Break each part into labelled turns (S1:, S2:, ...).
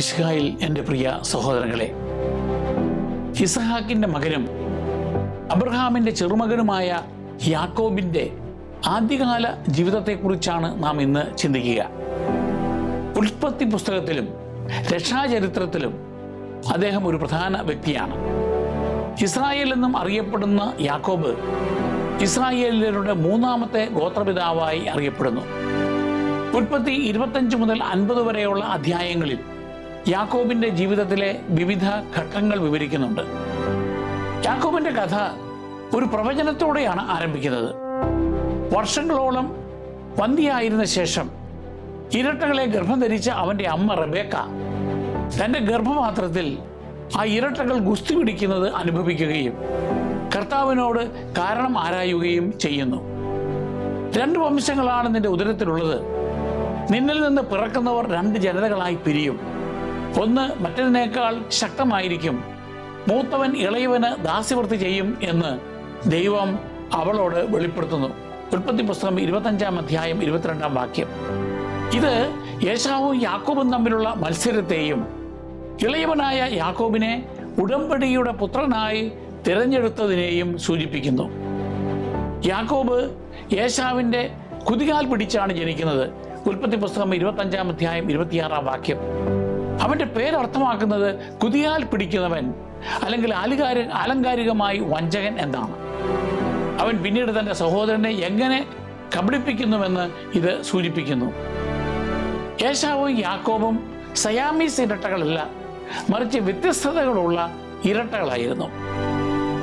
S1: മിശിഹായിൽ എൻ്റെ പ്രിയ സഹോദരങ്ങളെ, ഇസഹാക്കിൻ്റെ മകനും അബ്രഹാമിൻ്റെ ചെറുമകനുമായ യാക്കോബിൻ്റെ ആദ്യകാല ജീവിതത്തെക്കുറിച്ചാണ് നാം ഇന്ന് ചിന്തിക്കുക. ഉൽപ്പത്തി പുസ്തകത്തിലും രക്ഷാചരിത്രത്തിലും അദ്ദേഹം ഒരു പ്രധാന വ്യക്തിയാണ്. ഇസ്രായേൽ എന്നും അറിയപ്പെടുന്ന യാക്കോബ് ഇസ്രായേലിയരുടെ മൂന്നാമത്തെ ഗോത്രപിതാവായി അറിയപ്പെടുന്നു. ഉൽപ്പത്തി 25 മുതൽ 50 വരെയുള്ള അധ്യായങ്ങളിൽ യാക്കോബിൻ്റെ ജീവിതത്തിലെ വിവിധ ഘട്ടങ്ങൾ വിവരിക്കുന്നുണ്ട്. യാക്കോബിൻ്റെ കഥ ഒരു പ്രവചനത്തോടെയാണ് ആരംഭിക്കുന്നത്. വർഷങ്ങളോളം വന്ധ്യയായിരുന്ന ശേഷം ഇരട്ടകളെ ഗർഭം ധരിച്ച അവൻ്റെ അമ്മ റബേക്ക തൻ്റെ ഗർഭപാത്രത്തിൽ ആ ഇരട്ടകൾ ഗുസ്തി പിടിക്കുന്നത് അനുഭവിക്കുകയും കർത്താവിനോട് കാരണം ആരായുകയും ചെയ്യുന്നു. 2 വംശങ്ങളാണ് നിന്റെ ഉദരത്തിലുള്ളത്. നിന്നിൽ നിന്ന് പിറക്കുന്നവർ 2 ജനതകളായി പിരിയും. ഒന്ന് മറ്റതിനേക്കാൾ ശക്തമായിരിക്കും. മൂത്തവൻ ഇളയവന് ദാസ്യവൃത്തി ചെയ്യും എന്ന് ദൈവം അവളോട് വെളിപ്പെടുത്തുന്നു. ഉൽപ്പത്തി പുസ്തകം 25-ാം അധ്യായം 22-ാം വാക്യം. ഇത് ഏശാവും യാക്കോബും തമ്മിലുള്ള മത്സരത്തെയും ഇളയവനായ യാക്കോബിനെ ഉടമ്പടിയുടെ പുത്രനായി തിരഞ്ഞെടുത്തതിനെയും സൂചിപ്പിക്കുന്നു. യാക്കോബ് ഏശാവിൻ്റെ കുതികാൽ പിടിച്ചാണ് ജനിക്കുന്നത്. ഉൽപ്പത്തി പുസ്തകം 25-ാം അധ്യായം 26-ാം വാക്യം. അവൻ്റെ പേരർത്ഥമാക്കുന്നത് കുതികാൽ പിടിക്കുന്നവൻ അല്ലെങ്കിൽ ആലങ്കാരികമായി വഞ്ചകൻ എന്നാണ്. അവൻ പിന്നീട് തൻ്റെ സഹോദരനെ എങ്ങനെ കബളിപ്പിക്കുന്നുവെന്ന് ഇത് സൂചിപ്പിക്കുന്നു. ഏശാവും യാക്കോബും സയാമീസ് ഇരട്ടകളല്ല, മറിച്ച് വ്യത്യസ്തതകളുള്ള ഇരട്ടകളായിരുന്നു.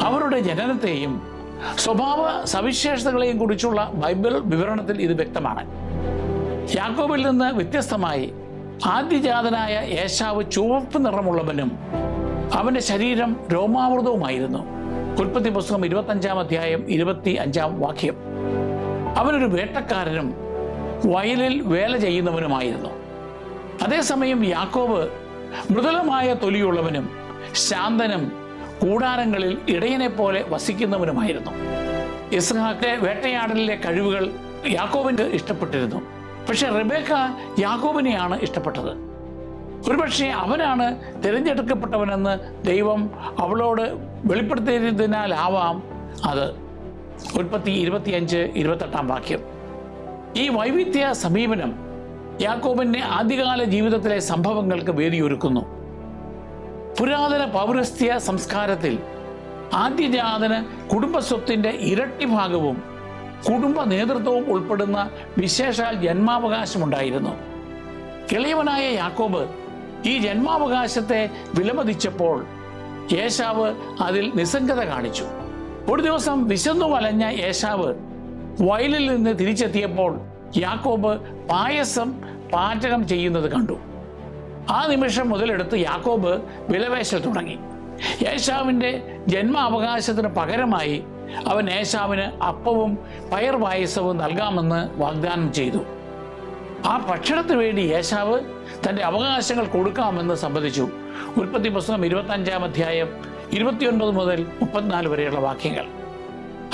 S1: അവരുടെ ജനനത്തെയും സ്വഭാവ സവിശേഷതകളെയും കുറിച്ചുള്ള ബൈബിൾ വിവരണത്തിൽ ഇത് വ്യക്തമാണ്. യാക്കോബിൽ നിന്ന് വ്യത്യസ്തമായി ആദ്യജാതനായ ഏശാവ് ചുവപ്പ് നിറമുള്ളവനും അവൻ്റെ ശരീരം രോമാവൃതവുമായിരുന്നു. ഉൽപ്പത്തി പുസ്തകം 25-ാം അധ്യായം 25-ാം വാക്യം. അവനൊരു വേട്ടക്കാരനും വയലിൽ വേല ചെയ്യുന്നവനുമായിരുന്നു. അതേസമയം യാക്കോബ് മൃദുലമായ തൊലിയുള്ളവനും ശാന്തനും കൂടാരങ്ങളിൽ ഇടയനെ പോലെ വസിക്കുന്നവനുമായിരുന്നു. ഇസ്ഹാക്കിന്റെ വേട്ടയാടലിലെ കഴിവുകൾ യാക്കോബിന് ഇഷ്ടപ്പെട്ടിരുന്നു. പക്ഷെ റബേക്ക യാക്കോബിനെയാണ് ഇഷ്ടപ്പെട്ടത്. ഒരുപക്ഷെ അവനാണ് തിരഞ്ഞെടുക്കപ്പെട്ടവനെന്ന് ദൈവം അവളോട് വെളിപ്പെടുത്തിയതിനാലാവാം അത്. ഉൽപ്പത്തി 25-28-ാം വാക്യം. ഈ വൈവിധ്യ സമീപനം യാക്കോബിൻ്റെ ആദ്യകാല ജീവിതത്തിലെ സംഭവങ്ങൾക്ക് വേദിയൊരുക്കുന്നു. പുരാതന പൗരസ്ത്യ സംസ്കാരത്തിൽ ആദ്യജാതന് കുടുംബസ്വത്തിൻ്റെ ഇരട്ടി ഭാഗവും കുടുംബ നേതൃത്വവും ഉൾപ്പെടുന്ന വിശേഷാൽ ജന്മാവകാശമുണ്ടായിരുന്നു. ഇളയവനായ യാക്കോബ് ഈ ജന്മാവകാശത്തെ വിലമതിച്ചപ്പോൾ ഏശാവ് അതിൽ നിസ്സംഗത കാണിച്ചു. ഒരു ദിവസം വിശന്നു വലഞ്ഞ ഏശാവ് വയലിൽ നിന്ന് തിരിച്ചെത്തിയപ്പോൾ യാക്കോബ് പാചകം ചെയ്യുന്നത് കണ്ടു. ആ നിമിഷം മുതലെടുത്ത് യാക്കോബ് വിലപേശൽ തുടങ്ങി. ഏശാവിൻ്റെ ജന്മാവകാശത്തിന് പകരമായി അവൻ ഏശാവിന് അപ്പവും പയർ പായസവും നൽകാമെന്ന് വാഗ്ദാനം ചെയ്തു. ആ ഭക്ഷണത്തിന് വേണ്ടി ഏശാവ് തൻ്റെ അവകാശങ്ങൾ കൊടുക്കാമെന്ന് സമ്മതിച്ചു. ഉൽപ്പത്തി പുസ്തകം 25-ാം അധ്യായം 29 മുതൽ 34 വരെയുള്ള വാക്യങ്ങൾ.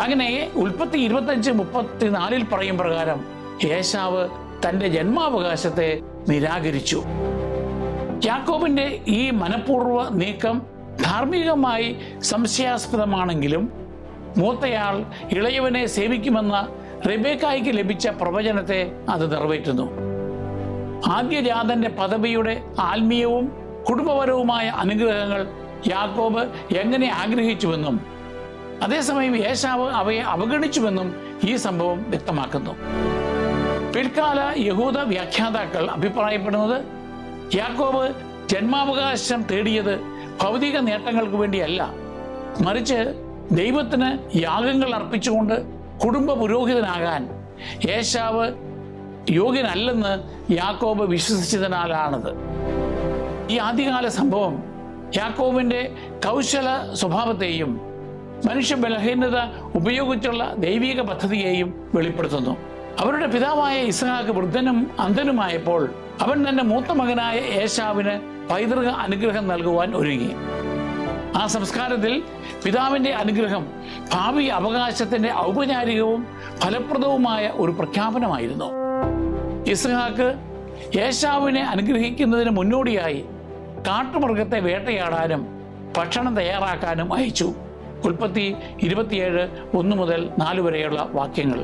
S1: അങ്ങനെ ഉൽപ്പത്തി 25-34 പറയും പ്രകാരം ഏശാവ് തൻ്റെ ജന്മാവകാശത്തെ നിരാകരിച്ചു. യാക്കോബിൻ്റെ ഈ മനഃപൂർവ്വ നീക്കം ധാർമ്മികമായി സംശയാസ്പദമാണെങ്കിലും മൂത്തയാൾ ഇളയവനെ സേവിക്കുമെന്ന റെബേക്കായ്ക്ക് ലഭിച്ച പ്രവചനത്തെ അത് നിറവേറ്റുന്നു. ആദ്യജാതന്റെ പദവിയുടെ ആത്മീയവും കുടുംബപരവുമായ അനുഗ്രഹങ്ങൾ യാക്കോബ് എങ്ങനെ ആഗ്രഹിച്ചുവെന്നും അതേസമയം ഏശാവ് അവയെ അവഗണിച്ചുവെന്നും ഈ സംഭവം വ്യക്തമാക്കുന്നു. പിൽക്കാല യഹൂദ വ്യാഖ്യാതാക്കൾ അഭിപ്രായപ്പെടുന്നത് യാക്കോബ് ജന്മാവകാശം തേടിയത് ഭൗതിക നേട്ടങ്ങൾക്ക് വേണ്ടിയല്ല, മറിച്ച് ദൈവത്തിന് യാഗങ്ങൾ അർപ്പിച്ചുകൊണ്ട് കുടുംബ പുരോഹിതനാകാൻ ഏശാവ് യോഗ്യനല്ലെന്ന് യാക്കോബ് വിശ്വസിച്ചതിനാലാണത്. ഈ ആദ്യകാല സംഭവം യാക്കോബിൻ്റെ കൗശല സ്വഭാവത്തെയും മനുഷ്യ ബലഹീനത ഉപയോഗിച്ചുള്ള ദൈവിക പദ്ധതിയെയും വെളിപ്പെടുത്തുന്നു. അവരുടെ പിതാവായ ഇസ്ഹാക്ക് വൃദ്ധനും അന്ധനുമായപ്പോൾ അവൻ തന്റെ മൂത്ത മകനായ ഏശാവിന് പൈതൃക അനുഗ്രഹം നൽകുവാൻ ഒരുങ്ങി. ആ സംസ്കാരത്തിൽ പിതാവിൻ്റെ അനുഗ്രഹം ഭാവി അവകാശത്തിൻ്റെ ഔപചാരികവും ഫലപ്രദവുമായ ഒരു പ്രഖ്യാപനമായിരുന്നു. ഇസ്ഹാക്ക് ഏശാവിനെ അനുഗ്രഹിക്കുന്നതിന് മുന്നോടിയായി കാട്ടുമൃഗത്തെ വേട്ടയാടാനും ഭക്ഷണം തയ്യാറാക്കാനും അയച്ചു. ഉൽപ്പത്തി 27:1-4 വരെയുള്ള വാക്യങ്ങൾ.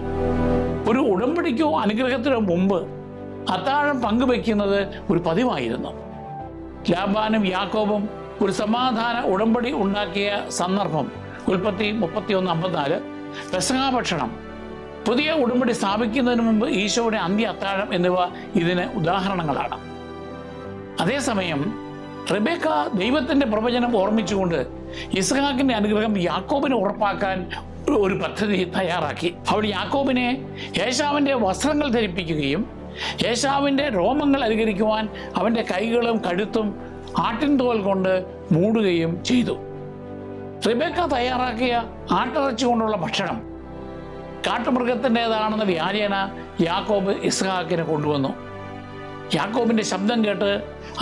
S1: ഒരു ഉടമ്പടിക്കോ അനുഗ്രഹത്തിനോ മുമ്പ് അത്താഴം പങ്കുവെക്കുന്നത് ഒരു പതിവായിരുന്നു. ലാബാനും യാക്കോബും ഒരു സമാധാന ഉടമ്പടി ഉണ്ടാക്കിയ സന്ദർഭം ഉൽപ്പത്തി 31:54. പെസഹ ഭക്ഷണം, പുതിയ ഉടമ്പടി സ്ഥാപിക്കുന്നതിന് മുമ്പ് ഈശോയുടെ അന്ത്യ അത്താഴം എന്നിവ ഇതിന് ഉദാഹരണങ്ങളാണ്. അതേസമയം റെബേക്ക ദൈവത്തിൻ്റെ പ്രവചനം ഓർമ്മിച്ചുകൊണ്ട് ഇസ്ഹാക്കിൻ്റെ അനുഗ്രഹം യാക്കോബിന് ഉറപ്പാക്കാൻ ഒരു പദ്ധതി തയ്യാറാക്കി. അവൾ യാക്കോബിനെ ഏശാവിൻ്റെ വസ്ത്രങ്ങൾ ധരിപ്പിക്കുകയും ഏശാവിൻ്റെ രോമങ്ങൾ അനുകരിക്കുവാൻ അവൻ്റെ കൈകളും കഴുത്തും ആട്ടിൻ തോൽ കൊണ്ട് മൂടുകയും ചെയ്തു. റെബേക്ക തയ്യാറാക്കിയ ആട്ടിറച്ചി കൊണ്ടുള്ള ഭക്ഷണം കാട്ടുമൃഗത്തിൻ്റെതാണെന്ന വ്യാജേന യാക്കോബ് ഇസ്ഹാക്കിന് കൊണ്ടുവന്നു. യാക്കോബിൻ്റെ ശബ്ദം കേട്ട്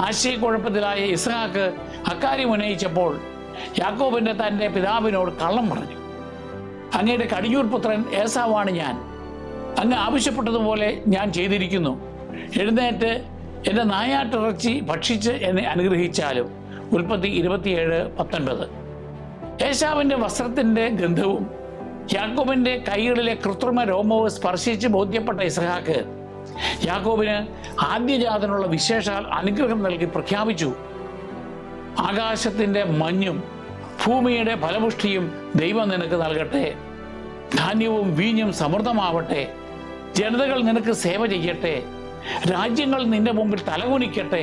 S1: ആശയക്കുഴപ്പത്തിലായ ഇസ്ഹാക്ക് അക്കാര്യം ഉന്നയിച്ചപ്പോൾ യാക്കോബിൻ്റെ തൻ്റെ പിതാവിനോട് കള്ളം പറഞ്ഞു. അങ്ങയുടെ കടിഞ്ഞൂർ പുത്രൻ ഏസാവാണ് ഞാൻ. അങ്ങ് ആവശ്യപ്പെട്ടതുപോലെ ഞാൻ ചെയ്തിരിക്കുന്നു. എഴുന്നേറ്റ് എൻ്റെ നായാട്ടിറച്ചി ഭക്ഷിച്ച് എന്നെ അനുഗ്രഹിച്ചാലും. ഉൽപ്പത്തി 27:19. ഏശാവിൻ്റെ വസ്ത്രത്തിൻ്റെ ഗന്ധവും യാക്കോബിൻ്റെ കൈകളിലെ കൃത്രിമ രോമവും സ്പർശിച്ച് ബോധ്യപ്പെട്ട ഇസ്ഹാക്ക് യാക്കോബിന് ആദ്യജാതനുള്ള വിശേഷാൽ അനുഗ്രഹം നൽകി പ്രഖ്യാപിച്ചു. ആകാശത്തിൻ്റെ മഞ്ഞും ഭൂമിയുടെ ഫലപുഷ്ടിയും ദൈവം നിനക്ക് നൽകട്ടെ. ധാന്യവും വീഞ്ഞും സമൃദ്ധമാവട്ടെ. ജനതകൾ നിനക്ക് സേവ ചെയ്യട്ടെ. രാജ്യങ്ങൾ നിന്റെ മുമ്പിൽ തലകുനിക്കട്ടെ.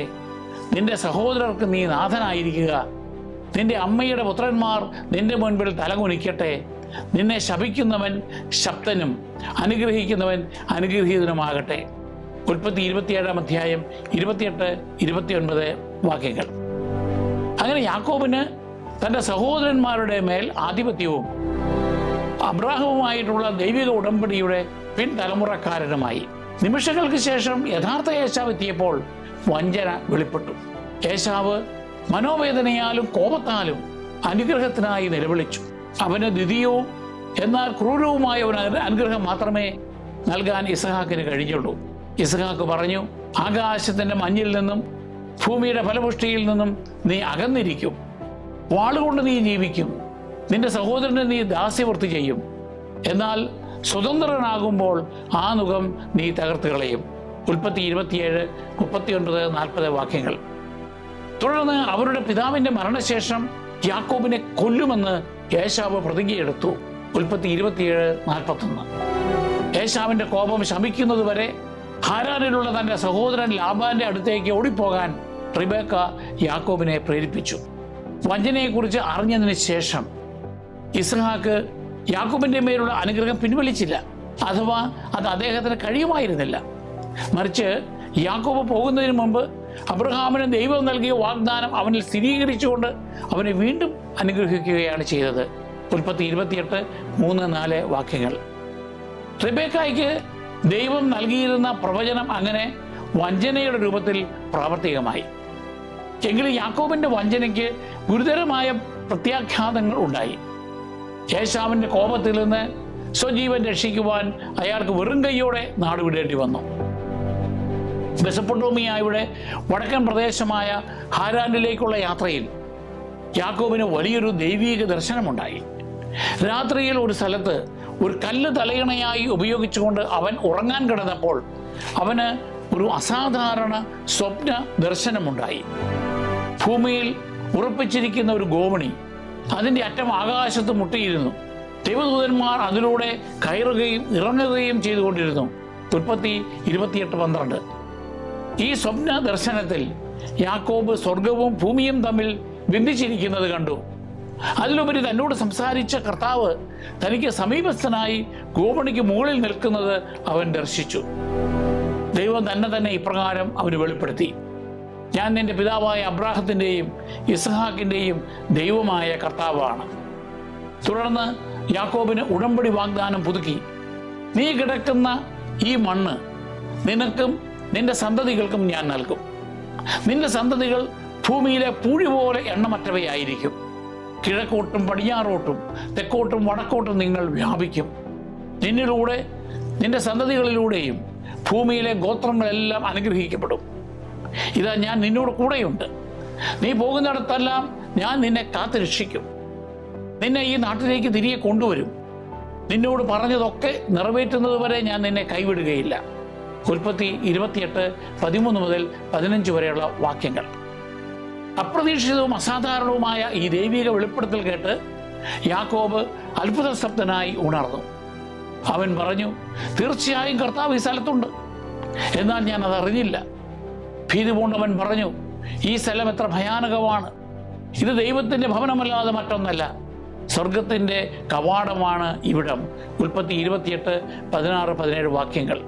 S1: നിന്റെ സഹോദരർക്ക് നീ നാഥനായിരിക്കുക. നിന്റെ അമ്മയുടെ പുത്രന്മാർ നിന്റെ മുൻപിൽ തലകുനിക്കട്ടെ. നിന്നെ ശപിക്കുന്നവൻ ശബ്ദനും അനുഗ്രഹിക്കുന്നവൻ അനുഗ്രഹീതനുമാകട്ടെ. ഉൽപ്പത്തി 27:28-29 വാക്യങ്ങൾ. അങ്ങനെ യാക്കോബിന് തൻ്റെ സഹോദരന്മാരുടെ മേൽ ആധിപത്യവും അബ്രാഹവുമായിട്ടുള്ള ദൈവിക ഉടമ്പടിയുടെ പിൻതലമുറക്കാരനുമായി. നിമിഷങ്ങൾക്ക് ശേഷം യഥാർത്ഥ ഏശാവ് എത്തിയപ്പോൾ വഞ്ചന വെളിപ്പെട്ടു. ഏശാവ് മനോവേദനയാലും കോപത്താലും അനുഗ്രഹത്തിനായി നിലവിളിച്ചു. അവന് ദ്വിതീയവും എന്നാൽ ക്രൂരവുമായ ഒരു അനുഗ്രഹം മാത്രമേ നൽകാൻ ഇസ്ഹാക്കിന് കഴിഞ്ഞുള്ളൂ. ഇസ്ഹാക്ക് പറഞ്ഞു, ആകാശത്തിൻ്റെ മഞ്ഞിൽ നിന്നും ഭൂമിയുടെ ഫലപുഷ്ടിയിൽ നിന്നും നീ അകന്നിരിക്കും. വാളുകൊണ്ട് നീ ജീവിക്കും. നിന്റെ സഹോദരന് നീ ദാസ്യവൃത്തി ചെയ്യും. എന്നാൽ സ്വതന്ത്രനാകുമ്പോൾ ആ നുകം നീ തകർത്ത് കളയും. ഉൽപ്പത്തി 27:39-40 വാക്യങ്ങൾ. തുടർന്ന് അവരുടെ പിതാവിൻ്റെ മരണശേഷം യാക്കോബിനെ കൊല്ലുമെന്ന് ഏശാവ് പ്രതിജ്ഞയെടുത്തു. ഉൽപ്പത്തി 27:41. ഏശാവിൻ്റെ കോപം ശമിക്കുന്നതുവരെ ഹാരാനിലുള്ള തൻ്റെ സഹോദരൻ ലാബാന്റെ അടുത്തേക്ക് ഓടിപ്പോകാൻ റിബേക്ക യാക്കോബിനെ പ്രേരിപ്പിച്ചു. വഞ്ചനയെക്കുറിച്ച് അറിഞ്ഞതിന് ശേഷം ഇസ്ഹാക്ക് യാക്കോബിൻ്റെ മേലുള്ള അനുഗ്രഹം പിൻവലിച്ചില്ല. അഥവാ അത് അദ്ദേഹത്തിന് കഴിയുമായിരുന്നില്ല. മറിച്ച് യാക്കോബ് പോകുന്നതിന് മുമ്പ് അബ്രഹാമിന് ദൈവം നൽകിയ വാഗ്ദാനം അവനിൽ സ്ഥിരീകരിച്ചുകൊണ്ട് അവനെ വീണ്ടും അനുഗ്രഹിക്കുകയാണ് ചെയ്തത്. ഉൽപ്പത്തി 28:3-4 വാക്യങ്ങൾ. റിബേക്കായ്ക്ക് ദൈവം നൽകിയിരുന്ന പ്രവചനം അങ്ങനെ വഞ്ചനയുടെ രൂപത്തിൽ പ്രാവർത്തികമായി. എങ്കിലും യാക്കോബിൻ്റെ വഞ്ചനയ്ക്ക് ഗുരുതരമായ പ്രത്യാഘാതങ്ങൾ ഉണ്ടായി. ഏശാവിൻ്റെ കോപത്തിൽ നിന്ന് സ്വജീവൻ രക്ഷിക്കുവാൻ അയാൾക്ക് വെറും കൈയോടെ നാടുവിടേണ്ടി വന്നു. മെസൊപ്പൊട്ടേമിയയുടെ വടക്കൻ പ്രദേശമായ ഹാരാനിലേക്കുള്ള യാത്രയിൽ യാക്കോബിന് വലിയൊരു ദൈവീക ദർശനമുണ്ടായി. രാത്രിയിൽ ഒരു സ്ഥലത്ത് ഒരു കല്ല് തലയിണയായി ഉപയോഗിച്ചുകൊണ്ട് അവൻ ഉറങ്ങാൻ കിടന്നപ്പോൾ അവന് ഒരു അസാധാരണ സ്വപ്ന ദർശനമുണ്ടായി. ഭൂമിയിൽ ഉറപ്പിച്ചിരിക്കുന്ന ഒരു ഗോവണി, അതിൻ്റെ അറ്റം ആകാശത്ത് മുട്ടിയിരുന്നു. ദൈവദൂതന്മാർ അതിലൂടെ കയറുകയും ഇറങ്ങുകയും ചെയ്തുകൊണ്ടിരുന്നു. ഉൽപ്പത്തി 28:12. ഈ സ്വപ്ന ദർശനത്തിൽ യാക്കോബ് സ്വർഗവും ഭൂമിയും തമ്മിൽ ബന്ധിച്ചിരിക്കുന്നത് കണ്ടു. അതിലുപരി തന്നോട് സംസാരിച്ച കർത്താവ് തനിക്ക് സമീപസ്ഥനായി ഗോവണിക്ക് മുകളിൽ നിൽക്കുന്നത് അവൻ ദർശിച്ചു. ദൈവം തന്നെ ഇപ്രകാരം അവന് വെളിപ്പെടുത്തി: ഞാൻ നിന്റെ പിതാവായ അബ്രാഹത്തിൻ്റെയും ഇസ്ഹാക്കിൻ്റെയും ദൈവമായ കർത്താവാണ്. തുടർന്ന് യാക്കോബിന് ഉടമ്പടി വാഗ്ദാനം പുതുക്കി. നീ കിടക്കുന്ന ഈ മണ്ണ് നിനക്കും നിന്റെ സന്തതികൾക്കും ഞാൻ നൽകും. നിന്റെ സന്തതികൾ ഭൂമിയിലെ പൂഴി പോലെ എണ്ണമറ്റവയായിരിക്കും. കിഴക്കോട്ടും പടിഞ്ഞാറോട്ടും തെക്കോട്ടും വടക്കോട്ടും നിങ്ങൾ വ്യാപിക്കും. നിന്നിലൂടെ നിന്റെ സന്തതികളിലൂടെയും ഭൂമിയിലെ ഗോത്രങ്ങളെല്ലാം അനുഗ്രഹിക്കപ്പെടും. ഇതാ, ഞാൻ നിന്നോട് കൂടെയുണ്ട്. നീ പോകുന്നിടത്തെല്ലാം ഞാൻ നിന്നെ കാത്തുരക്ഷിക്കും. നിന്നെ ഈ നാട്ടിലേക്ക് തിരികെ കൊണ്ടുവരും. നിന്നോട് പറഞ്ഞതൊക്കെ നിറവേറ്റുന്നത് വരെ ഞാൻ നിന്നെ കൈവിടുകയില്ല. ഉൽപ്പത്തി 28:13 മുതൽ 15 വരെയുള്ള വാക്യങ്ങൾ. അപ്രതീക്ഷിതവും അസാധാരണവുമായ ഈ ദൈവിക വെളിപ്പെടുത്തൽ കേട്ട് യാക്കോബ് അത്ഭുതസ്തബ്ധനായി ഉണർന്നു. അവൻ പറഞ്ഞു, തീർച്ചയായും കർത്താവ് ഈ സ്ഥലത്തുണ്ട്, എന്നാൽ ഞാൻ അതറിഞ്ഞില്ല. ഭീതി പൂണ്ടവൻ പറഞ്ഞു, ഈ സ്ഥലം എത്ര ഭയാനകമാണ്! ഇത് ദൈവത്തിൻ്റെ ഭവനമല്ലാതെ മറ്റൊന്നല്ല, സ്വർഗത്തിൻ്റെ കവാടമാണ് ഇവിടം. ഉൽപ്പത്തി 28:16-17 വാക്യങ്ങൾ.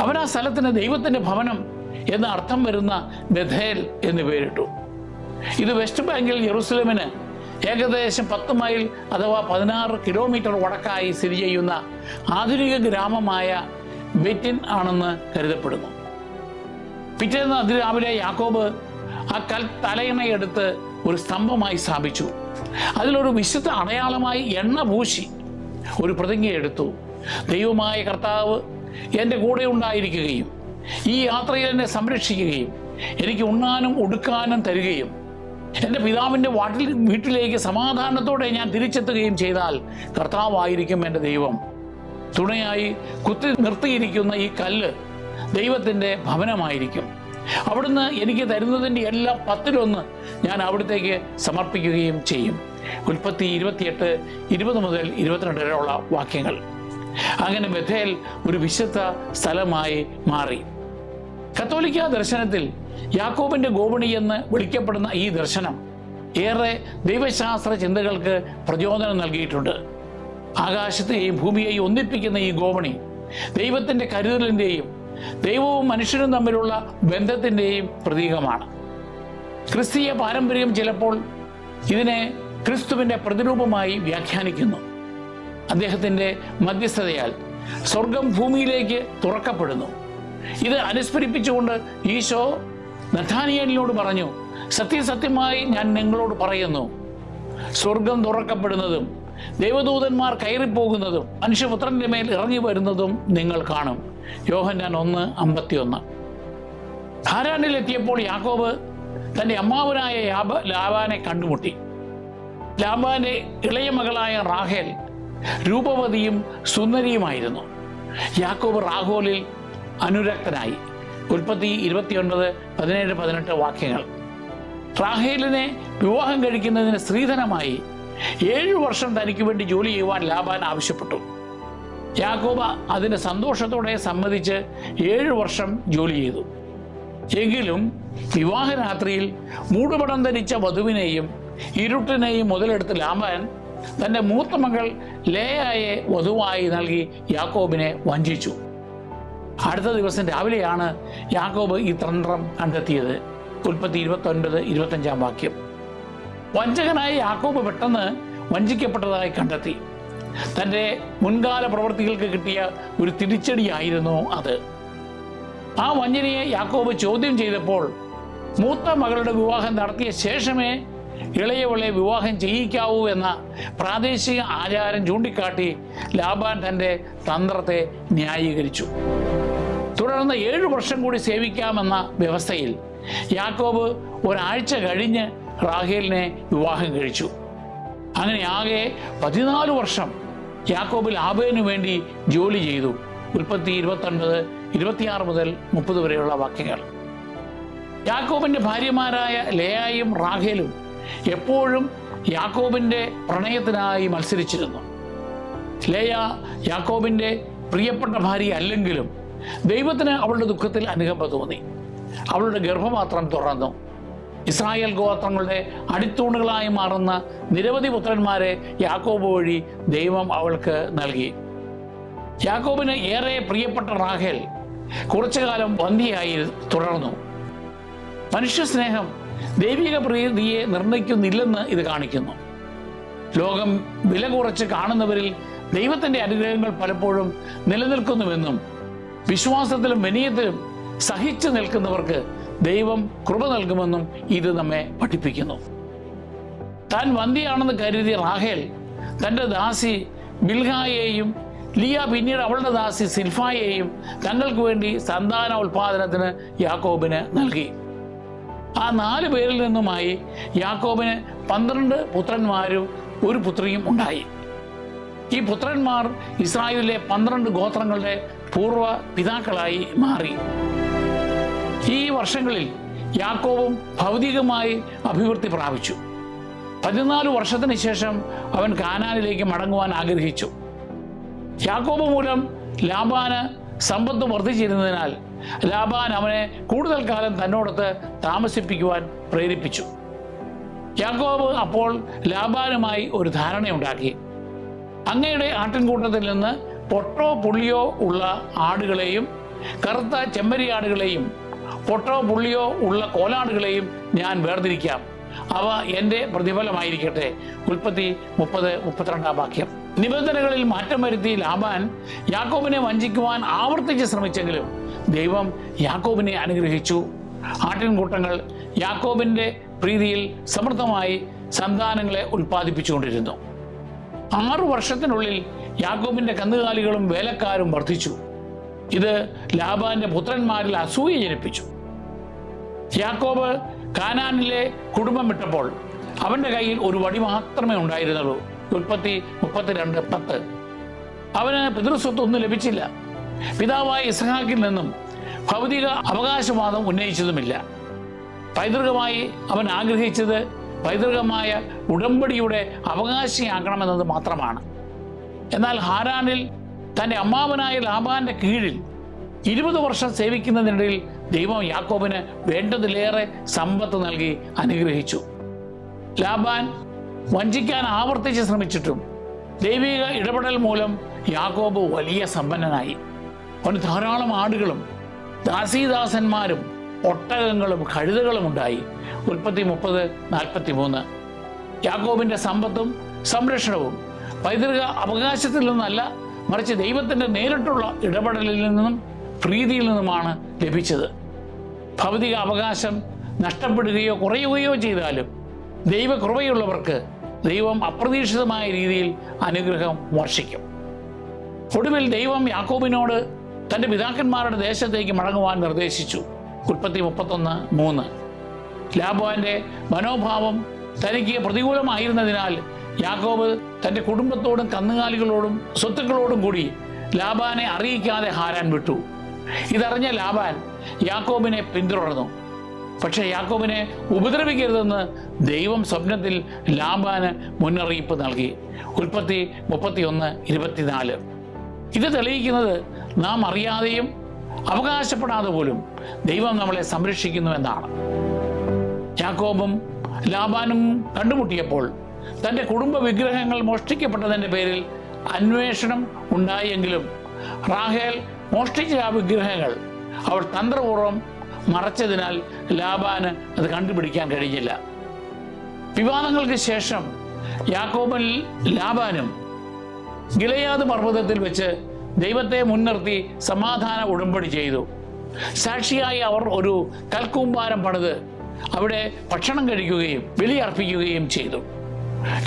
S1: അവൻ ആ സ്ഥലത്തിന് ദൈവത്തിൻ്റെ ഭവനം എന്ന അർത്ഥം വരുന്ന ബഥേൽ എന്ന് പേരിട്ടു. ഇത് വെസ്റ്റ് ബാങ്കിൽ യെറൂസലേമിന് ഏകദേശം 10 മൈൽ അഥവാ 16 കിലോമീറ്റർ വടക്കായി സ്ഥിതി ചെയ്യുന്ന ആധുനിക ഗ്രാമമായ ബെറ്റിൻ ആണെന്ന് കരുതപ്പെടുന്നു. പിറ്റേന്ന് അതിരാവിലെ യാക്കോബ് ആ തലയിണയെടുത്ത് ഒരു സ്തംഭമായി സ്ഥാപിച്ചു. അതിലൊരു വിശുദ്ധ അടയാളമായി എണ്ണ പൂശി ഒരു പ്രതിജ്ഞയെടുത്തു. ദൈവമായ കർത്താവ് എൻ്റെ കൂടെ ഉണ്ടായിരിക്കുകയും ഈ യാത്രയിൽ എന്നെ സംരക്ഷിക്കുകയും എനിക്ക് ഉണ്ണാനും ഉടുക്കാനും തരികയും എൻ്റെ പിതാവിൻ്റെ വീട്ടിലേക്ക് സമാധാനത്തോടെ ഞാൻ തിരിച്ചെത്തുകയും ചെയ്താൽ കർത്താവായിരിക്കും എൻ്റെ ദൈവം. തുണയായി കുത്തി നിർത്തിയിരിക്കുന്ന ഈ കല്ല് ദൈവത്തിൻ്റെ ഭവനമായിരിക്കും. അവിടുന്ന് എനിക്ക് തരുന്നതിൻ്റെ എല്ലാ 10-1 ഞാൻ അവിടത്തേക്ക് സമർപ്പിക്കുകയും ചെയ്യും. ഉൽപ്പത്തി 28:20 മുതൽ 22 വരെയുള്ള വാക്യങ്ങൾ. അങ്ങനെ ബഥേൽ ഒരു വിശുദ്ധ സ്ഥലമായി മാറി. കത്തോലിക്ക ദർശനത്തിൽ യാക്കോബിന്റെ ഗോവണി എന്ന് വിളിക്കപ്പെടുന്ന ഈ ദർശനം ഏറെ ദൈവശാസ്ത്ര ചിന്തകൾക്ക് പ്രചോദനം നൽകിയിട്ടുണ്ട്. ആകാശത്തെയും ഭൂമിയെയും ഒന്നിപ്പിക്കുന്ന ഈ ഗോവണി ദൈവത്തിൻ്റെ കരുതലിൻ്റെയും ദൈവവും മനുഷ്യനും തമ്മിലുള്ള ബന്ധത്തിൻ്റെയും പ്രതീകമാണ്. ക്രിസ്തീയ പാരമ്പര്യം ചിലപ്പോൾ ഇതിനെ ക്രിസ്തുവിൻ്റെ പ്രതിരൂപമായി വ്യാഖ്യാനിക്കുന്നു. അദ്ദേഹത്തിൻ്റെ മധ്യസ്ഥതയാൽ സ്വർഗം ഭൂമിയിലേക്ക് തുറക്കപ്പെടുന്നു. ഇത് അനുസ്മരിപ്പിച്ചുകൊണ്ട് ഈശോ നഥാനിയേലിനോട് പറഞ്ഞു, സത്യസത്യമായി ഞാൻ നിങ്ങളോട് പറയുന്നു, സ്വർഗം തുറക്കപ്പെടുന്നതും ദൈവദൂതന്മാർ കയറിപ്പോകുന്നതും മനുഷ്യപുത്രന്റെ മേൽ ഇറങ്ങി വരുന്നതും നിങ്ങൾ കാണും. യോഹന്നാൻ 1:51. ഹാരാനിലെത്തിയപ്പോൾ യാക്കോബ് തൻ്റെ അമ്മാവനായ ലാബാനെ കണ്ടുമുട്ടി. ലാബാന്റെ ഇളയ മകളായ റാഹേൽ രൂപവതിയും സുന്ദരിയുമായിരുന്നു. യാക്കോബ് റാഹേലിൽ അനുരക്തനായി. ഉൽപ്പത്തി 29:17-18 വാക്യങ്ങൾ. റാഹേലിനെ വിവാഹം കഴിക്കുന്നതിന് സ്ത്രീധനമായി 7 വർഷം തനിക്ക് വേണ്ടി ജോലി ചെയ്യുവാൻ ലാബാൻ ആവശ്യപ്പെട്ടു. യാക്കോബ് അതിന് സന്തോഷത്തോടെ സമ്മതിച്ച് 7 വർഷം ജോലി ചെയ്തു. എങ്കിലും വിവാഹരാത്രിയിൽ മൂടുപടം ധരിച്ച വധുവിനെയും ഇരുട്ടിനെയും മുതലെടുത്ത് ലാബാൻ തൻ്റെ മൂത്ത മകൾ ലേയായെ വധുവായി നൽകി യാക്കോബിനെ വഞ്ചിച്ചു. അടുത്ത ദിവസം രാവിലെയാണ് യാക്കോബ് ഈ തന്ത്രം കണ്ടെത്തിയത്. ഉൽപ്പത്തി 29:25 വാക്യം. വഞ്ചകനായ യാക്കോബ് പെട്ടെന്ന് വഞ്ചിക്കപ്പെട്ടതായി കണ്ടെത്തി. തൻ്റെ മുൻകാല പ്രവൃത്തികൾക്ക് കിട്ടിയ ഒരു തിരിച്ചടിയായിരുന്നു അത്. ആ വഞ്ചനയെ യാക്കോബ് ചോദ്യം ചെയ്തപ്പോൾ മൂത്ത മകളുടെ വിവാഹം നടത്തിയ ശേഷമേ ഇളയവളെ വിവാഹം ചെയ്യിക്കാവൂ എന്ന പ്രാദേശിക ആചാരം ചൂണ്ടിക്കാട്ടി ലാബാൻ തൻ്റെ തന്ത്രത്തെ ന്യായീകരിച്ചു. തുടർന്ന് 7 വർഷം കൂടി സേവിക്കാമെന്ന വ്യവസ്ഥയിൽ യാക്കോബ് ഒരാഴ്ച കഴിഞ്ഞ് റാഹേലിനെ വിവാഹം കഴിച്ചു. അങ്ങനെ ആകെ 14 വർഷം യാക്കോബ് ലാബാനു വേണ്ടി ജോലി ചെയ്തു. ഉൽപ്പത്തി 29:26 മുതൽ 30 വരെയുള്ള വാക്യങ്ങൾ. യാക്കോബിന്റെ ഭാര്യമാരായ ലേയായും റാഹേലും എപ്പോഴും യാക്കോബിന്റെ പ്രണയത്തിനായി മത്സരിച്ചിരുന്നു. ലേയ യാക്കോബിന്റെ പ്രിയപ്പെട്ട ഭാര്യ അല്ലെങ്കിലും ദൈവത്തിന് അവളുടെ ദുഃഖത്തിൽ അനുകമ്പ തോന്നി. അവളുടെ ഗർഭപാത്രം തുറന്നു. ഇസ്രായേൽ ഗോത്രങ്ങളുടെ അടിത്തൂണുകളായി മാറുന്ന നിരവധി പുത്രന്മാരെ യാക്കോബ് വഴി ദൈവം അവൾക്ക് നൽകി. യാക്കോബിന് ഏറെ പ്രിയപ്പെട്ട റാഹേൽ കുറച്ചു കാലം വന്ധ്യയായി തുടർന്നു. മനുഷ്യസ്നേഹം ദൈവിക പ്രീതിയെ നിർണയിക്കുന്നില്ലെന്ന് ഇത് കാണിക്കുന്നു. ലോകം വില കുറച്ച് കാണുന്നവരിൽ ദൈവത്തിൻ്റെ അനുഗ്രഹങ്ങൾ പലപ്പോഴും നിലനിൽക്കുന്നുവെന്നും വിശ്വാസത്തിലും വിനയത്തിലും സഹിച്ചു നിൽക്കുന്നവർക്ക് ദൈവം കൃപ നൽകുമെന്നും ഇത് നമ്മെ പഠിപ്പിക്കുന്നു. താൻ വന്ധ്യയാണെന്ന് കരുതിയ റാഹേൽ തൻ്റെ ദാസി ബിൽഹായെയും ലിയ പിന്നീട് അവളുടെ ദാസി സിൽഫായെയും തങ്ങൾക്ക് വേണ്ടി സന്താന ഉൽപാദനത്തിന് യാക്കോബിന് നൽകി. ആ 4 പേരിൽ നിന്നുമായി യാക്കോബിന് 12 പുത്രന്മാരും ഒരു പുത്രിയും ഉണ്ടായി. ഈ പുത്രന്മാർ ഇസ്രായേലിലെ 12 ഗോത്രങ്ങളുടെ പൂർവ്വ പിതാക്കളായി മാറി. ഈ വർഷങ്ങളിൽ യാക്കോബും ഭൗതികമായി അഭിവൃദ്ധി പ്രാപിച്ചു. 14 വർഷത്തിന് ശേഷം അവൻ കാനാനിലേക്ക് മടങ്ങുവാൻ ആഗ്രഹിച്ചു. യാക്കോബ് മൂലം ലാബാന് സമ്പത്ത് വർദ്ധിച്ചിരുന്നതിനാൽ ലാബാൻ അവനെ കൂടുതൽ കാലം തന്നോടൊത്ത് താമസിപ്പിക്കുവാൻ പ്രേരിപ്പിച്ചു. യാക്കോബ് അപ്പോൾ ലാബാനുമായി ഒരു ധാരണയുണ്ടാക്കി. അങ്ങയുടെ ആട്ടിൻകൂട്ടത്തിൽ നിന്ന് പൊട്ടോ പുള്ളിയോ ഉള്ള ആടുകളെയും കറുത്ത ചെമ്മരിയാടുകളെയും പൊട്ടോ പുള്ളിയോ ഉള്ള കോലാടുകളെയും ഞാൻ വേർതിരിക്കാം. അവ എൻ്റെ പ്രതിഫലമായിരിക്കട്ടെ. ഉൽപ്പത്തി 30:32 വാക്യം. നിബന്ധനകളിൽ മാറ്റം വരുത്തി ലാബാൻ യാക്കോബിനെ വഞ്ചിക്കുവാൻ ആവർത്തിച്ച് ശ്രമിച്ചെങ്കിലും ദൈവം യാക്കോബിനെ അനുഗ്രഹിച്ചു. ആട്ടിൻകൂട്ടങ്ങൾ യാക്കോബിൻ്റെ പ്രീതിയിൽ സമൃദ്ധമായി സന്താനങ്ങളെ ഉൽപ്പാദിപ്പിച്ചുകൊണ്ടിരുന്നു. 6 വർഷത്തിനുള്ളിൽ യാക്കോബിൻ്റെ കന്നുകാലികളും വേലക്കാരും വർദ്ധിച്ചു. ഇത് ലാബാന്റെ പുത്രന്മാരിൽ അസൂയ ജനിപ്പിച്ചു. യാക്കോബ് കാനാനിലെ കുടുംബം വിട്ടപ്പോൾ അവൻ്റെ കയ്യിൽ ഒരു വടി മാത്രമേ ഉണ്ടായിരുന്നുള്ളൂ. ഉൽപ്പത്തി 32:10. അവന് പിതൃസ്വത്തൊന്നും ലഭിച്ചില്ല. പിതാവായ ഇസ്ഹാക്കിൽ നിന്നും ഭൗതിക അവകാശവാദം ഉന്നയിച്ചതുമില്ല. പൈതൃകമായി അവൻ ആഗ്രഹിച്ചത് പൈതൃകമായ ഉടമ്പടിയുടെ അവകാശിയാക്കണമെന്നത് മാത്രമാണ്. എന്നാൽ ഹാരാനിൽ തൻ്റെ അമ്മാവനായ ലാബാന്റെ കീഴിൽ 20 വർഷം സേവിക്കുന്നതിനിടയിൽ ദൈവം യാക്കോബിന് വേണ്ടതിലേറെ സമ്പത്ത് നൽകി അനുഗ്രഹിച്ചു. ലാബാൻ വഞ്ചിക്കാൻ ആവർത്തിച്ച് ശ്രമിച്ചിട്ടും ദൈവിക ഇടപെടൽ മൂലം യാക്കോബ് വലിയ സമ്പന്നനായി. അവന് ധാരാളം ആടുകളും ദാസീദാസന്മാരും ഒട്ടകങ്ങളും കഴുതകളും ഉണ്ടായി. ഉൽപ്പത്തി 30:43. യാക്കോബിന്റെ സമ്പത്തും സംരക്ഷണവും പൈതൃക അവകാശത്തിൽ നിന്നല്ല, മറിച്ച് ദൈവത്തിൻ്റെ നേരിട്ടുള്ള ഇടപെടലിൽ നിന്നും പ്രീതിയിൽ നിന്നുമാണ് ലഭിച്ചത്. ഭൗതിക അവകാശം നഷ്ടപ്പെടുകയോ കുറയുകയോ ചെയ്താലും ദൈവകൃപയുള്ളവർക്ക് ദൈവം അപ്രതീക്ഷിതമായ രീതിയിൽ അനുഗ്രഹം വർഷിക്കും. ഒടുവിൽ ദൈവം യാക്കോബിനോട് തൻ്റെ പിതാക്കന്മാരുടെ ദേശത്തേക്ക് മടങ്ങുവാൻ നിർദ്ദേശിച്ചു. ഉൽപ്പത്തി 31:3. ലാബാന്റെ മനോഭാവം തനിക്ക് പ്രതികൂലമായിരുന്നതിനാൽ യാക്കോബ് തൻ്റെ കുടുംബത്തോടും കന്നുകാലികളോടും സ്വത്തുക്കളോടും കൂടി ലാബാനെ അറിയിക്കാതെ ഹാരാൻ വിട്ടു. ഇതറിഞ്ഞ ലാബാൻ യാക്കോബിനെ പിന്തുടർന്നു. പക്ഷേ യാക്കോബിനെ ഉപദ്രവിക്കരുതെന്ന് ദൈവം സ്വപ്നത്തിൽ ലാബാന് മുന്നറിയിപ്പ് നൽകി. ഉൽപ്പത്തി 31:24. ഇത് തെളിയിക്കുന്നത് നാം അറിയാതെയും അവകാശപ്പെടാതെ പോലും ദൈവം നമ്മളെ സംരക്ഷിക്കുന്നുവെന്നാണ്. യാക്കോബും ലാബാനും കണ്ടുമുട്ടിയപ്പോൾ തൻ്റെ കുടുംബ വിഗ്രഹങ്ങൾ മോഷ്ടിക്കപ്പെട്ടതിൻ്റെ പേരിൽ അന്വേഷണം ഉണ്ടായെങ്കിലും റാഹേൽ മോഷ്ടിച്ച ആ വിഗ്രഹങ്ങൾ അവൾ തന്ത്രപൂർവ്വം മറച്ചതിനാൽ ലാബാന് അത് കണ്ടുപിടിക്കാൻ കഴിഞ്ഞില്ല. വിവാദങ്ങൾക്ക് ശേഷം യാക്കോബും ലാബാനും ഗിലെയാദ് പർവ്വതത്തിൽ വെച്ച് ദൈവത്തെ മുൻനിർത്തി സമാധാന ഉടമ്പടി ചെയ്തു. സാക്ഷിയായി അവർ ഒരു കൽക്കൂമ്പാരം പണിത് അവിടെ ഭക്ഷണം കഴിക്കുകയും ബലിയർപ്പിക്കുകയും ചെയ്തു.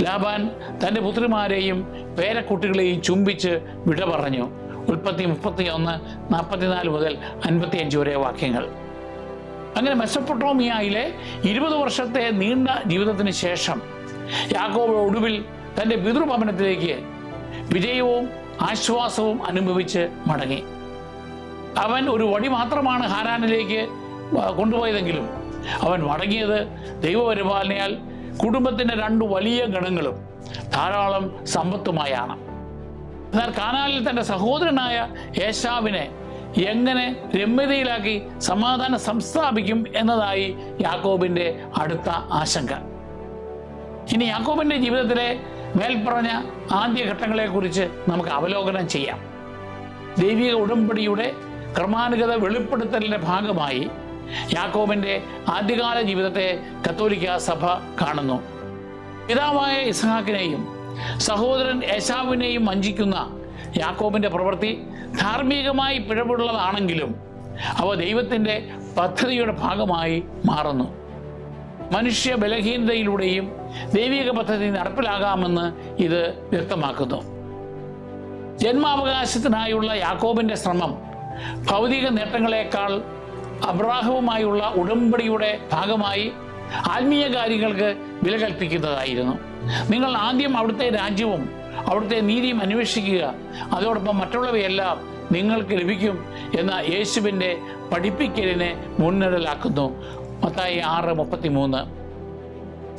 S1: ലാബാൻ തൻ്റെ പുത്രിമാരെയും പേരക്കുട്ടികളെയും ചുംബിച്ച് വിട പറഞ്ഞു. ഉൽപ്പത്തി 31:44-55 വരെ വാക്യങ്ങൾ. അങ്ങനെ മെസൊപ്പൊട്ടോമിയയിലെ 20 വർഷത്തെ നീണ്ട ജീവിതത്തിന് ശേഷം യാക്കോബ് ഒടുവിൽ തൻ്റെ പിതൃഭവനത്തിലേക്ക് വിജയവും ആശ്വാസവും അനുഭവിച്ച് മടങ്ങി. അവൻ ഒരു വടി മാത്രമാണ് ഹാരാനിലേക്ക് കൊണ്ടുപോയതെങ്കിലും അവൻ മടങ്ങിയത് ദൈവപരിപാലനയാൽ കുടുംബത്തിൻ്റെ 2 വലിയ ഗണങ്ങളും ധാരാളം സമ്പത്തുമായാണ്. എന്നാൽ കാനാനിൽ തൻ്റെ സഹോദരനായ ഏശാവിനെ എങ്ങനെ രമ്യതയിലാക്കി സമാധാനം സംസ്ഥാപിക്കും എന്നതായി യാക്കോബിൻ്റെ അടുത്ത ആശങ്ക. ഇനി യാക്കോബിൻ്റെ ജീവിതത്തിലെ മേൽപ്പറഞ്ഞ ആദ്യഘട്ടങ്ങളെക്കുറിച്ച് നമുക്ക് അവലോകനം ചെയ്യാം. ദൈവിക ഉടമ്പടിയുടെ ക്രമാനുഗത വെളിപ്പെടുത്തലിൻ്റെ ഭാഗമായി യാക്കോബിൻ്റെ ആദ്യകാല ജീവിതത്തെ കത്തോലിക്ക സഭ കാണുന്നു. പിതാവായ ഇസ്ഹാക്കിനെയും സഹോദരൻ ഏശാവിനെയും വഞ്ചിക്കുന്ന യാക്കോബിൻ്റെ പ്രവൃത്തി ധാർമ്മികമായി പിഴവുള്ളതാണെങ്കിലും അവ ദൈവത്തിൻ്റെ പദ്ധതിയുടെ ഭാഗമായി മാറുന്നു. മനുഷ്യ ബലഹീനതയിലൂടെയും ദൈവിക പദ്ധതി നടപ്പിലാകാമെന്ന് ഇത് വ്യക്തമാക്കുന്നു. ജന്മാവകാശത്തിനായുള്ള യാക്കോബിൻ്റെ ശ്രമം ഭൗതിക നേട്ടങ്ങളെക്കാൾ അബ്രാഹവുമായുള്ള ഉടമ്പടിയുടെ ഭാഗമായി ആത്മീയ കാര്യങ്ങൾക്ക് വില കൽപ്പിക്കുന്നതായിരുന്നു. നിങ്ങൾ ആദ്യം അവിടുത്തെ രാജ്യവും അവിടുത്തെ നീതിയും അന്വേഷിക്കുക, അതോടൊപ്പം മറ്റുള്ളവയെല്ലാം നിങ്ങൾക്ക് ലഭിക്കും എന്ന യേശുവിൻ്റെ പഠിപ്പിക്കലിനെ മുൻനിഴലാക്കുന്നു. മത്തായി 6:33.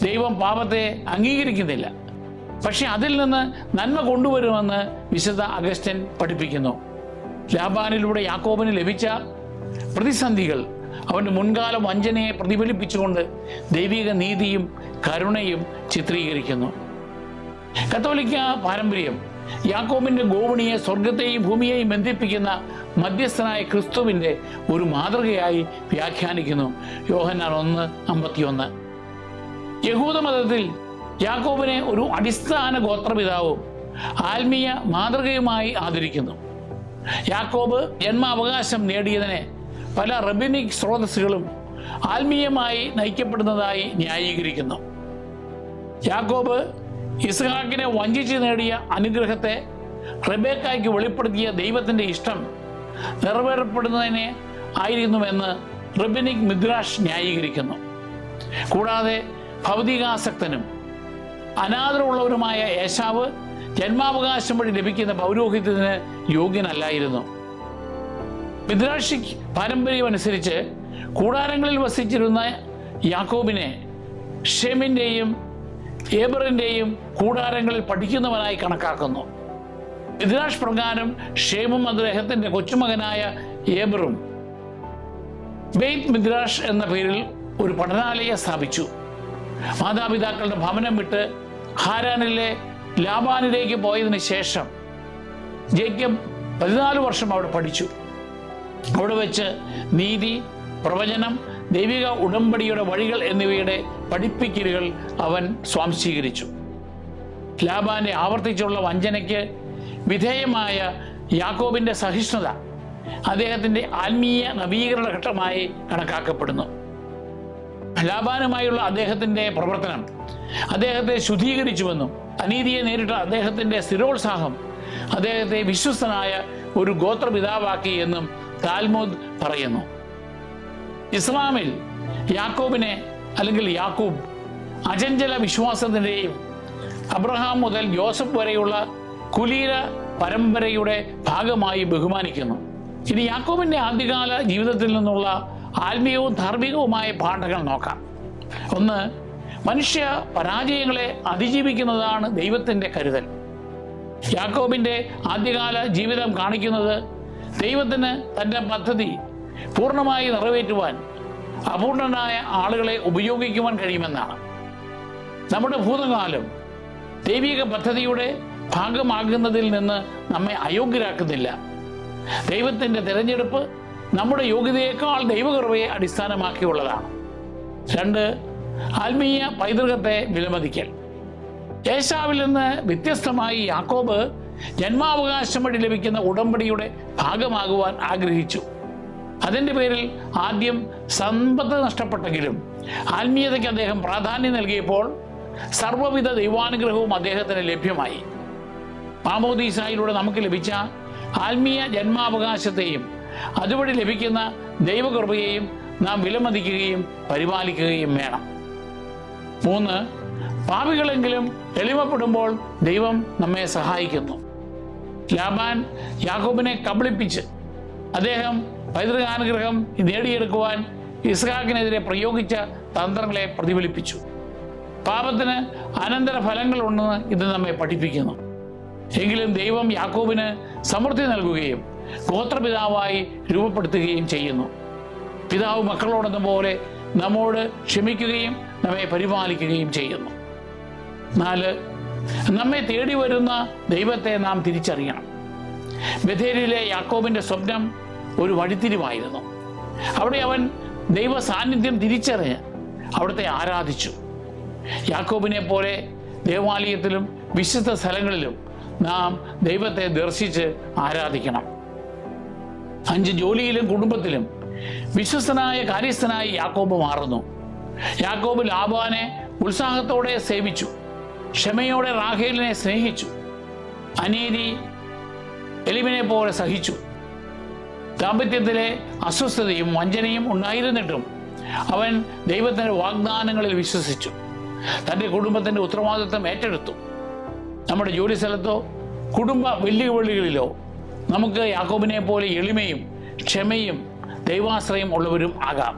S1: ദൈവം പാപത്തെ അംഗീകരിക്കുന്നില്ല, പക്ഷെ അതിൽ നിന്ന് നന്മ കൊണ്ടുവരുമെന്ന് വിശുദ്ധ അഗസ്റ്റിൻ പഠിപ്പിക്കുന്നു. ലാബാനിലൂടെ യാക്കോബിന് ലഭിച്ച പ്രതിസന്ധികൾ അവൻ്റെ മുൻകാല വഞ്ചനയെ പ്രതിഫലിപ്പിച്ചുകൊണ്ട് ദൈവിക നീതിയും കരുണയും ചിത്രീകരിക്കുന്നു. കത്തോലിക്ക പാരമ്പര്യം യാക്കോബിൻ്റെ ഗോവണിയെ സ്വർഗത്തെയും ഭൂമിയെയും ബന്ധിപ്പിക്കുന്ന മധ്യസ്ഥനായ ക്രിസ്തുവിൻ്റെ ഒരു മാതൃകയായി വ്യാഖ്യാനിക്കുന്നു. യോഹന്നാൻ 1:51. യഹൂദ മതത്തിൽ യാക്കോബിനെ ഒരു അടിസ്ഥാന ഗോത്രപിതാവും ആത്മീയ മാതൃകയുമായി ആദരിക്കുന്നു. യാക്കോബ് ജന്മാവകാശം നേടിയതിനെ പല റബ്ബിനിക് സ്രോതസ്സുകളും ആത്മീയമായി നയിക്കപ്പെടുന്നതായി ന്യായീകരിക്കുന്നു. യാക്കോബ് ഇസ്ഹാക്കിനെ വഞ്ചിച്ച് നേടിയ അനുഗ്രഹത്തെ റെബേക്കായ്ക്ക് വെളിപ്പെടുത്തിയ ദൈവത്തിൻ്റെ ഇഷ്ടം നിറവേറപ്പെടുന്നതിനെ ആയിരുന്നുവെന്ന് റബ്ബിനിക് മിദ്രാഷ് ന്യായീകരിക്കുന്നു. കൂടാതെ ഭൗതികാസക്തനും അനാദരവുള്ളവരുമായ ഏശാവ് ജന്മാവകാശം വഴി ലഭിക്കുന്ന പൗരോഹിത്യത്തിന് യോഗ്യനല്ലായിരുന്നു. മിദ്രാഷിക് പാരമ്പര്യം അനുസരിച്ച് കൂടാരങ്ങളിൽ വസിച്ചിരുന്ന യാക്കോബിനെ ഷേമിൻ്റെയും ഏബറിൻ്റെയും കൂടാരങ്ങളിൽ പഠിക്കുന്നവനായി കണക്കാക്കുന്നു. മിദ്രാഷ് പ്രകാരം ഷേമും അദ്ദേഹത്തിൻ്റെ കൊച്ചുമകനായ ഏബറും ബെയ്ത്ത് മിദ്രാഷ് എന്ന പേരിൽ ഒരു പഠനാലയം സ്ഥാപിച്ചു. മാതാപിതാക്കളുടെ ഭവനം വിട്ട് ഹാരാനിലെ ലാബാനിലേക്ക് പോയതിനു ശേഷം ജേക്കബ് 14 വർഷം അവിടെ പഠിച്ചു. അവിടെ വെച്ച് നീതി, പ്രവചനം, ദൈവിക ഉടമ്പടിയുടെ വഴികൾ എന്നിവയുടെ പഠിപ്പിക്കലുകൾ അവൻ സ്വാംശീകരിച്ചു. ലാബാന്റെ ആവർത്തിച്ചുള്ള വഞ്ചനയ്ക്ക് വിധേയമായ യാക്കോബിൻ്റെ സഹിഷ്ണുത അദ്ദേഹത്തിൻ്റെ ആത്മീയ നവീകരണ ഘട്ടമായി കണക്കാക്കപ്പെടുന്നു. ലാബാനുമായുള്ള അദ്ദേഹത്തിൻ്റെ പ്രവർത്തനം അദ്ദേഹത്തെ ശുദ്ധീകരിച്ചുവെന്നും അനീതിയെ നേരിട്ട അദ്ദേഹത്തിൻ്റെ സ്ഥിരോത്സാഹം അദ്ദേഹത്തെ വിശ്വസ്തനായ ഒരു ഗോത്രപിതാവാക്കി എന്നും താൽമുദ് പറയുന്നു. ഇസ്ലാമിൽ യാക്കോബിനെ അല്ലെങ്കിൽ യാക്കൂബ് അചഞ്ചല വിശ്വാസത്തിൻ്റെയും അബ്രഹാം മുതൽ യോസഫ് വരെയുള്ള കുലീന പരമ്പരയുടെ ഭാഗമായി ബഹുമാനിക്കുന്നു. ഇനി യാക്കോബിൻ്റെ ആദ്യകാല ജീവിതത്തിൽ നിന്നുള്ള ആത്മീയവും ധാർമ്മികവുമായ പാഠങ്ങൾ നോക്കാം. 1. മനുഷ്യ പരാജയങ്ങളെ അതിജീവിക്കുന്നതാണ് ദൈവത്തിൻ്റെ കരുതൽ. യാക്കോബിൻ്റെ ആദ്യകാല ജീവിതം കാണിക്കുന്നത് ദൈവത്തിന് തൻ്റെ പദ്ധതി പൂർണ്ണമായി നിറവേറ്റുവാൻ അപൂർണനായ ആളുകളെ ഉപയോഗിക്കുവാൻ കഴിയുമെന്നാണ്. നമ്മുടെ ഭൂതകാലം ദൈവിക പദ്ധതിയുടെ ഭാഗമാകുന്നതിൽ നിന്ന് നമ്മെ അയോഗ്യരാക്കുന്നില്ല. ദൈവത്തിൻ്റെ തിരഞ്ഞെടുപ്പ് നമ്മുടെ യോഗ്യതയേക്കാൾ ദൈവകൃപയെ അടിസ്ഥാനമാക്കിയുള്ളതാണ്. 2. ആത്മീയ പൈതൃകത്തെ വിലമതിക്കൽ. ഏശാവിൽ നിന്ന് വ്യത്യസ്തമായി യാക്കോബ് ജന്മാവകാശം വഴി ലഭിക്കുന്ന ഉടമ്പടിയുടെ ഭാഗമാകുവാൻ ആഗ്രഹിച്ചു. അതിൻ്റെ പേരിൽ ആദ്യം സമ്പത്ത് നഷ്ടപ്പെട്ടെങ്കിലും ആത്മീയതയ്ക്ക് അദ്ദേഹം പ്രാധാന്യം നൽകിയപ്പോൾ സർവ്വവിധ ദൈവാനുഗ്രഹവും അദ്ദേഹത്തിന് ലഭ്യമായി. മാമോദീസായിലൂടെ നമുക്ക് ലഭിച്ച ആത്മീയ ജന്മാവകാശത്തെയും അതുവഴി ലഭിക്കുന്ന ദൈവകൃപയെയും നാം വിലമതിക്കുകയും പരിപാലിക്കുകയും വേണം. 3. പാപികളെങ്കിലും എളിമപ്പെടുമ്പോൾ ദൈവം നമ്മെ സഹായിക്കുന്നു. ലാബാൻ യാക്കോബിനെ കബളിപ്പിച്ച് അദ്ദേഹം പൈതൃകാനുഗ്രഹം നേടിയെടുക്കുവാൻ ഇസ്ഹാക്കിനെതിരെ പ്രയോഗിച്ച തന്ത്രങ്ങളെ പ്രതിഫലിപ്പിച്ചു. പാപത്തിന് അനന്തര ഫലങ്ങളുണ്ടെന്ന് ഇത് നമ്മെ പഠിപ്പിക്കുന്നു. എങ്കിലും ദൈവം യാക്കോബിന് സമൃദ്ധി നൽകുകയും ഗോത്രപിതാവായി രൂപപ്പെടുത്തുകയും ചെയ്യുന്നു. പിതാവ് മക്കളോടെന്ന പോലെ നമ്മോട് ക്ഷമിക്കുകയും നമ്മെ പരിപാലിക്കുകയും ചെയ്യുന്നു. 4. നമ്മെ തേടി വരുന്ന ദൈവത്തെ നാം തിരിച്ചറിയണം. ബഥേലിലെ യാക്കോബിൻ്റെ സ്വപ്നം ഒരു വഴിത്തിരിവായിരുന്നു. അവിടെ അവൻ ദൈവ സാന്നിധ്യം തിരിച്ചറിഞ്ഞ് അവിടുത്തെ ആരാധിച്ചു. യാക്കോബിനെ പോലെ ദേവാലയത്തിലും വിശുദ്ധ സ്ഥലങ്ങളിലും നാം ദൈവത്തെ ദർശിച്ച് ആരാധിക്കണം. 5. ജോലിയിലും കുടുംബത്തിലും വിശ്വസ്തനായ കാര്യസ്ഥനായി യാക്കോബ് മാറുന്നു. യാക്കോബ് ലാബാനെ ഉത്സാഹത്തോടെ സേവിച്ചു, ക്ഷമയോടെ റാഹേലിനെ സ്നേഹിച്ചു, അനീതി എലിമിനെ പോലെ സഹിച്ചു. ദാമ്പത്യത്തിലെ അസ്വസ്ഥതയും വഞ്ചനയും ഉണ്ടായിരുന്നിട്ടും അവൻ ദൈവത്തിൻ്റെ വാഗ്ദാനങ്ങളിൽ വിശ്വസിച്ചു. തൻ്റെ കുടുംബത്തിൻ്റെ ഉത്തരവാദിത്വം ഏറ്റെടുത്തു. നമ്മുടെ ജോലി സ്ഥലത്തോ കുടുംബ വെല്ലുവിളികളിലോ നമുക്ക് യാക്കോബിനെ പോലെ എളിമയും ക്ഷമയും ദൈവാശ്രയം ഉള്ളവരും ആകാം.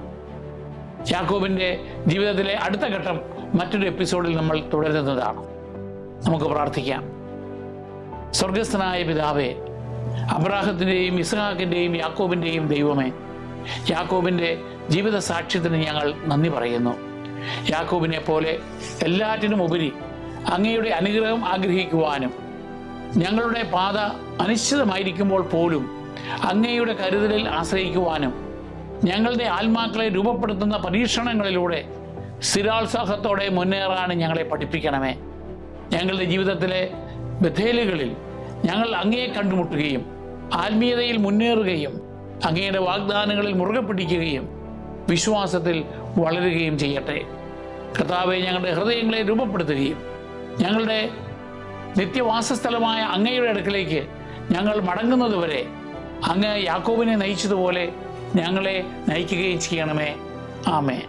S1: യാക്കോബിൻ്റെ ജീവിതത്തിലെ അടുത്ത ഘട്ടം മറ്റൊരു എപ്പിസോഡിൽ നമ്മൾ തുടരുന്നതാണ്. നമുക്ക് പ്രാർത്ഥിക്കാം. സ്വർഗസ്ഥനായ പിതാവേ, അബ്രാഹത്തിൻ്റെയും ഇസ്ഹാക്കിൻ്റെയും യാക്കോബിൻ്റെയും ദൈവമേ, യാക്കോബിൻ്റെ ജീവിത സാക്ഷ്യത്തിന് ഞങ്ങൾ നന്ദി പറയുന്നു. യാക്കോബിനെ പോലെ എല്ലാറ്റിനും ഉപരി അങ്ങയുടെ അനുഗ്രഹം ആഗ്രഹിക്കുവാനും ഞങ്ങളുടെ പാത അനിശ്ചിതമായിരിക്കുമ്പോൾ പോലും അങ്ങയുടെ കരുതലിൽ ആശ്രയിക്കുവാനും ഞങ്ങളുടെ ആത്മാക്കളെ രൂപപ്പെടുത്തുന്ന പരീക്ഷണങ്ങളിലൂടെ സ്ഥിരോത്സാഹത്തോടെ മുന്നേറാനും ഞങ്ങളെ പഠിപ്പിക്കണമേ. ഞങ്ങളുടെ ജീവിതത്തിലെ ബഥേലുകളിൽ ഞങ്ങൾ അങ്ങയെ കണ്ടുമുട്ടുകയും ആത്മീയതയിൽ മുന്നേറുകയും അങ്ങയുടെ വാഗ്ദാനങ്ങളിൽ മുറുകെ പിടിക്കുകയും വിശ്വാസത്തിൽ വളരുകയും ചെയ്യട്ടെ. കർത്താവെ, ഞങ്ങളുടെ ഹൃദയങ്ങളെ രൂപപ്പെടുത്തുകയും ഞങ്ങളുടെ നിത്യവാസസ്ഥലമായ അങ്ങയുടെ അടുക്കലേക്ക് ഞങ്ങൾ മടങ്ങുന്നതുവരെ അങ്ങ് യാക്കോബിനെ നയിച്ചതുപോലെ ഞങ്ങളെ നയിക്കുകയും ചെയ്യണമേ. ആമേൻ.